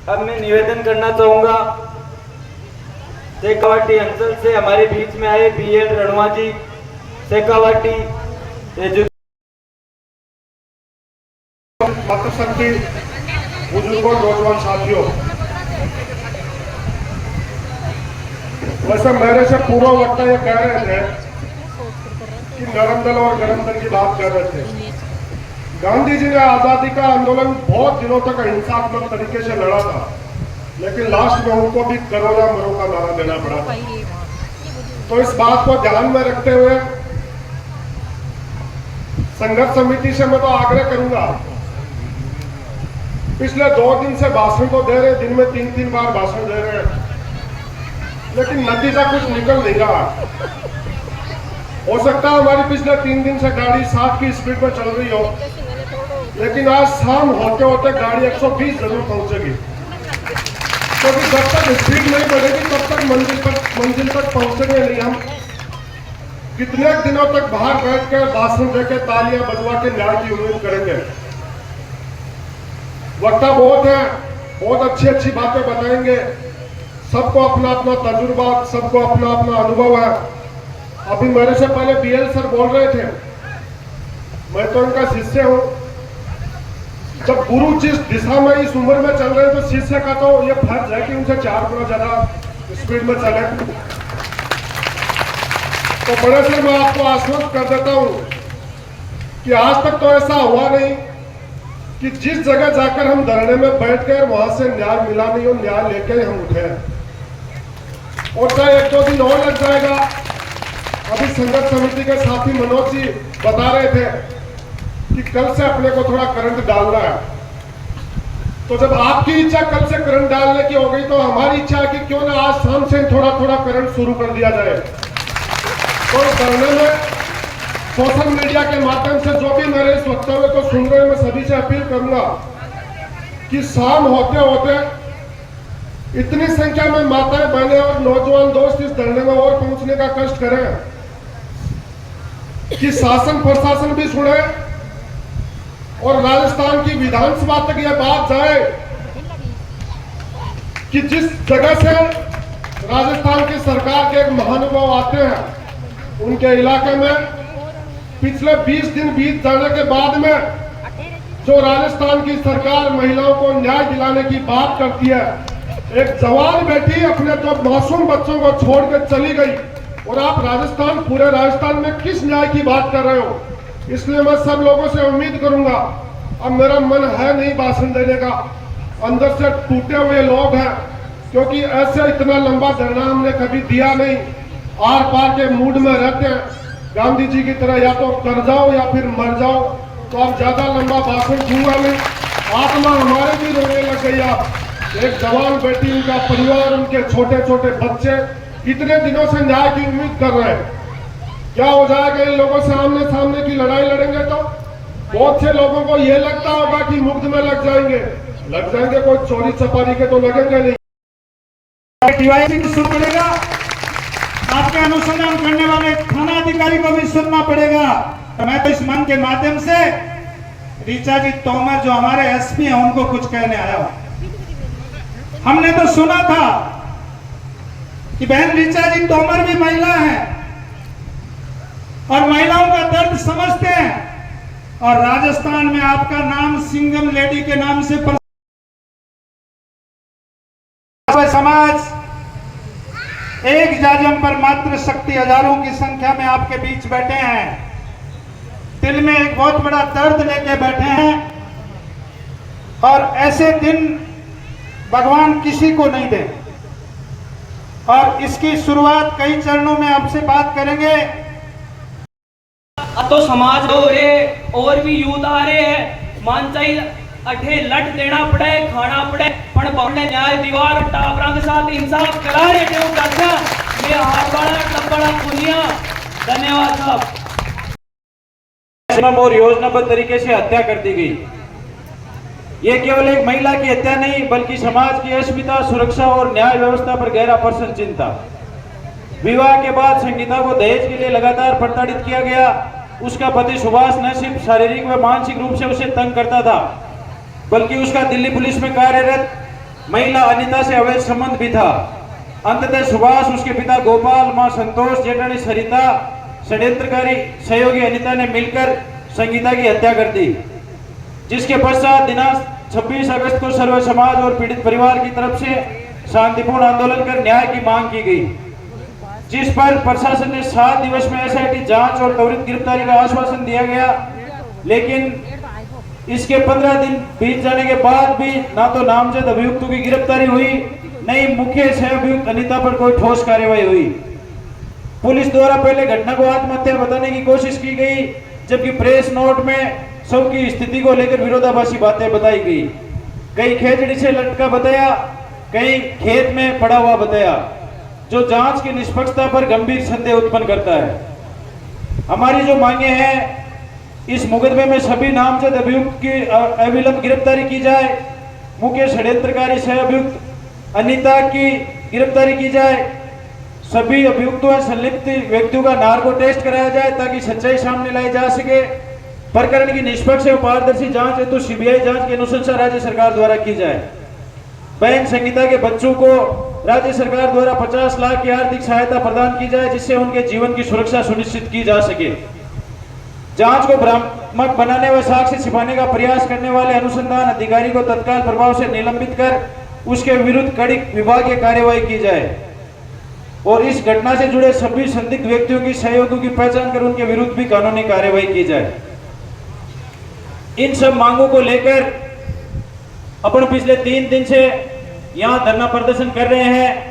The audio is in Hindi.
अब मैं निवेदन करना चाहूंगा, शेखावाटी अंचल से हमारे बीच में आए BL रणवा जी, शेखावाटी मातृशक्ति बुजुर्गों, नौजवान साथियों, वैसे मेरे से पूर्व वक्ता ये कह रहे थे कि नरम दल और गरम दल की बात कर रहे थे। गांधी जी ने आजादी का आंदोलन बहुत दिनों तक हिंसात्मक तरीके से लड़ा था, लेकिन लास्ट में उनको भी करो या मरो का नारा देना पड़ा था। तो इस बात को ध्यान में रखते हुए संघर्ष समिति से मैं तो आग्रह करूंगा, पिछले 2 दिन से भाषण तो दे रहे, दिन में 3-3 बार भाषण दे रहे हैं, लेकिन नतीजा कुछ निकल नहीं रहा। हो सकता है हमारी पिछले 3 दिन से गाड़ी 60 की स्पीड में चल रही हो, लेकिन आज शाम होते होते गाड़ी 120 जरूर पहुंचेगी, क्योंकि जब तक स्पीड नहीं बढ़ेगी तब तक मंजिल तक पहुंचेंगे नहीं। हम कितने दिनों तक बाहर बैठ कर भाषण देकर तालियां बजवा के न्याय की उम्मीद करेंगे। वक्ता बहुत है, बहुत अच्छी अच्छी बातें बताएंगे, सबको अपना अपना तजुर्बा, सबको अपना अपना अनुभव है। अभी मेरे से पहले BL सर बोल रहे थे, मैं तो इनका शिष्य हूं। जब गुरु जिस दिशा में इस उम्र में चल रहे हैं तो शिष्य का तो ये फर्ज है कि उनसे 4 गुना ज्यादा स्पीड में चले। तो बड़े से मैं आपको आश्वस्त कर देता हूं कि आज तक तो ऐसा हुआ नहीं कि जिस जगह जाकर हम धरने में बैठ गए वहां से न्याय मिला नहीं और न्याय लेके हम उठे। और चाहे 1-2 दिन और लग जाएगा। अभी संघर्ष समिति के साथी मनोज जी बता रहे थे कि कल से अपने को थोड़ा करंट डालना है। तो जब आपकी इच्छा कल से करंट डालने की हो गई तो हमारी इच्छा है कि क्यों ना आज शाम से थोड़ा थोड़ा करंट शुरू कर दिया जाए। तो इस धरने में सोशल मीडिया के माध्यम से जो भी मेरे इस वक्तव्य को सुन रहे हैं, मैं सभी से अपील करूंगा कि शाम होते होते इतनी संख्या में माताएं, बहनें और नौजवान दोस्त इस धरने में और पहुंचने का कष्ट करें कि शासन प्रशासन भी सुने और राजस्थान की विधानसभा तक यह बात जाए कि जिस जगह से राजस्थान की सरकार के एक महानुभाव आते हैं, उनके इलाके में पिछले 20 दिन बीत जाने के बाद में जो राजस्थान की सरकार महिलाओं को न्याय दिलाने की बात करती है, एक जवान बेटी अपने 2 मासूम बच्चों को छोड़कर चली गई और आप राजस्थान, पूरे राजस्थान में किस न्याय की बात कर रहे हो। इसलिए मैं सब लोगों से उम्मीद करूंगा, अब मेरा मन है नहीं भाषण देने का, अंदर से टूटे हुए लोग हैं, क्योंकि ऐसे इतना लंबा धरना हमने कभी दिया नहीं। आर पार के मूड में रहते हैं, गांधी जी की तरह या तो कर जाओ या फिर मर जाओ। तो अब ज्यादा लंबा भाषण दूंगा नहीं, आत्मा हमारे भी रोने लग गई। आप एक जवान बेटी, उनका परिवार, उनके छोटे छोटे बच्चे कितने दिनों से न्याय की उम्मीद कर रहे हैं। क्या हो जाएगा इन लोगों से आमने सामने की लड़ाई लड़ेंगे तो बहुत से लोगों को यह लगता होगा कि मुफ्त में लग जाएंगे, कोई चोरी चपारी के तो लगेंगे नहीं। सुन पड़ेगा, आपके अनुसंधान करने वाले थाना अधिकारी को भी सुनना पड़ेगा। तो मैं तो इस मन के माध्यम से ऋचा जी तोमर जो हमारे SP हैं उनको कुछ कहने आया हूं। हमने तो सुना था कि बहन ऋचा जी तोमर भी महिला हैं और महिलाओं का दर्द समझते हैं, और राजस्थान में आपका नाम सिंगम लेडी के नाम से समाज एक जाजम पर मात्र शक्ति हजारों की संख्या में आपके बीच बैठे हैं, दिल में एक बहुत बड़ा दर्द लेके बैठे हैं। और ऐसे दिन भगवान किसी को नहीं दे, और इसकी शुरुआत कई चरणों में आपसे बात करेंगे। अब तो समाज हो रहे और भी यूथ आ रहे हैं, मान चाहिए अठे लट देना पड़े, खाना पड़े, पण बहुने न्याय दीवार टावरा के साथ इंसाफ करा रहे थे। मैं हाथ बड़ा दुनिया। धन्यवाद साहब। और योजनाबद्ध तरीके से हत्या कर दी गई। ये केवल एक महिला की हत्या नहीं, बल्कि समाज की अस्मिता, सुरक्षा और न्याय व्यवस्था पर गहरा प्रश्न चिन्ह था। विवाह के बाद संगीता को दहेज के लिए लगातार प्रताड़ित किया गया। उसका पति सुभाष न सिर्फ शारीरिक व मानसिक रूप से उसे तंग करता था, बल्कि उसका दिल्ली पुलिस में कार्यरत महिला अनिता से अवैध संबंध भी था। अंततः सुभाष, उसके पिता गोपाल, मां संतोष, जेठानी सरिता, षड्यंत्रकारी सहयोगी अनिता ने मिलकर संगीता की हत्या कर दी, जिसके पश्चात दिनांक 26 अगस्त को सर्व समाज और पीड़ित परिवार की तरफ से शांतिपूर्ण आंदोलन कर न्याय की मांग की गई, जिस पर प्रशासन ने 7 दिवस में एसआईटी जांच और त्वरित गिरफ्तारी का आश्वासन दिया गया। लेकिन इसके 15 दिन बीत जाने के बाद भी ना तो नामजद अभियुक्तों की गिरफ्तारी हुई, न ही मुख्य सह अभियुक्त अनिता पर कोई ठोस कार्रवाई हुई। पुलिस द्वारा पहले घटना को आत्महत्या बताने की कोशिश की गई, जबकि प्रेस नोट में शव की स्थिति को लेकर विरोधाभासी बातें बताई गई। कई खेजड़ी से लटका बताया, कई खेत में पड़ा हुआ बताया, जो जांच की निष्पक्षता पर गंभीर संदेह उत्पन्न करता है। हमारी जो मांगे हैं, इस मुकदमे में सभी नामजद अभियुक्त की अविलंब गिरफ्तारी की जाए, मुख्य षड्यंत्रकारी सह अभियुक्त अनिता की गिरफ्तारी की जाए, सभी अभियुक्तों संलिप्त व्यक्तियों का नार्को टेस्ट कराया जाए ताकि सच्चाई सामने लाई जा सके। प्रकरण की निष्पक्ष और पारदर्शी जांच हेतु सीबीआई जांच की अनुशंसा राज्य सरकार द्वारा की जाए। बहन संगीता के बच्चों को राज्य सरकार द्वारा 50 लाख की आर्थिक सहायता प्रदान की जाए, जिससे उनके जीवन की सुरक्षा सुनिश्चित की जा सके। जांच को भ्रामक बनाने व साक्ष्य छिपाने का प्रयास करने वाले अनुसंधान अधिकारी को तत्काल प्रभाव से निलंबित कर उसके विरुद्ध कड़ी विभागीय कार्यवाही की जाए और इस घटना से जुड़े सभी संदिग्ध व्यक्तियों की सहयोगियों की पहचान कर उनके विरुद्ध भी कानूनी कार्यवाही की जाए। इन सब मांगों को लेकर अपन पिछले 3 दिन से यहां धरना प्रदर्शन कर रहे हैं।